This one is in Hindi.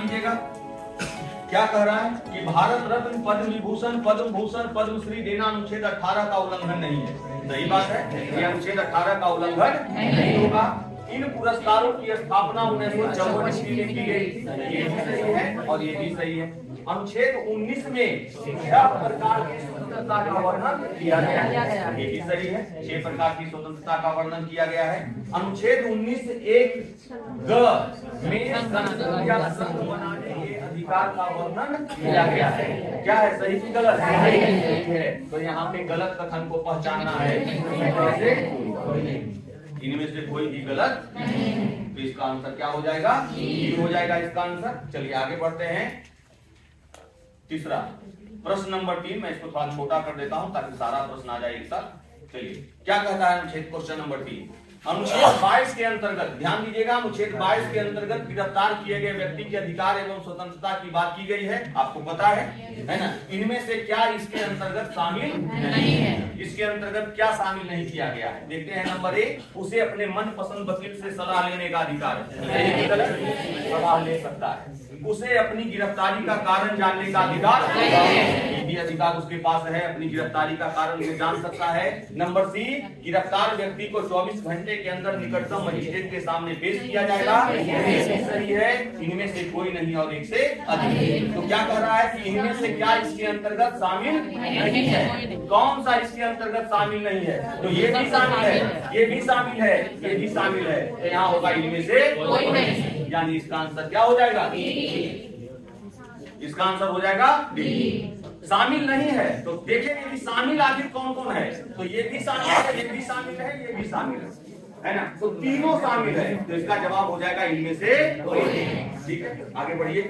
ध्यान दीजिएगा क्या कह रहा है कि भारत रत्न, पद्म विभूषण, पद्म भूषण, पद्मश्री देना अनुच्छेद 18 का उल्लंघन नहीं है। सही बात है, ये अनुच्छेद 18 का उल्लंघन नहीं होगा। इन पुरस्कारों की स्थापना 1954 ईस्वी में की गई थी, ये भी सही है और ये भी सही है। अनुच्छेद 19 में 6 प्रकार की स्वतंत्रता का वर्णन किया गया है, ये भी सही है। 6 प्रकार की स्वतंत्रता का वर्णन किया गया है। अनुच्छेद 19(1) में संसद या संघ बनाने के अधिकार का वर्णन किया गया है। क्या है, सही की गलत है? तो यहाँ पे गलत कथन को पहचानना है, इनमें से कोई भी गलत नहीं। तो इसका आंसर क्या हो जाएगा? ये हो जाएगा इसका आंसर। चलिए आगे बढ़ते हैं। तीसरा प्रश्न नंबर 3, मैं इसको थोड़ा छोटा कर देता हूं ताकि सारा प्रश्न आ जाए एक साथ। चलिए क्या कहता है अनुच्छेद क्वेश्चन नंबर 3, अनुच्छेद 22 के अंतर्गत, ध्यान दीजिएगा, अनुच्छेद 22 के अंतर्गत गिरफ्तार किए गए व्यक्ति के अधिकार एवं स्वतंत्रता की बात की गई है, आपको पता है ना। इनमें से क्या इसके अंतर्गत शामिल नहीं है? इसके अंतर्गत क्या शामिल नहीं किया गया है? देखते हैं। नंबर 1, उसे अपने मनपसंद वकील से सलाह लेने का अधिकार है, सलाह ले सकता है। उसे अपनी गिरफ्तारी का कारण जानने का अधिकार है, ये भी अधिकार उसके पास है, अपनी गिरफ्तारी का कारण उसे जान सकता है। नंबर C, गिरफ्तार व्यक्ति को 24 घंटे के अंदर निकटतम मजिस्ट्रेट के सामने पेश किया जाएगा, ये भी सही है। इनमें से कोई नहीं और एक से अधिक। तो क्या कह रहा है कि इनमें से क्या इसके अंतर्गत शामिल नहीं है? कौन सा इसके अंतर्गत शामिल नहीं है? तो ये भी शामिल है, ये भी शामिल है, ये भी शामिल है। तो यहाँ होगा इनमें से कोई नहीं, यानी इसका आंसर क्या हो जाएगा? इसका आंसर हो जाएगा डी। शामिल नहीं है तो देखेंगे कि शामिल आखिर कौन कौन है। तो ये भी शामिल है, ये भी शामिल है, ये भी शामिल है ना। तो तीनों शामिल है, तो इसका जवाब हो जाएगा इनमें से कोई नहीं। ठीक है, आगे बढ़िए।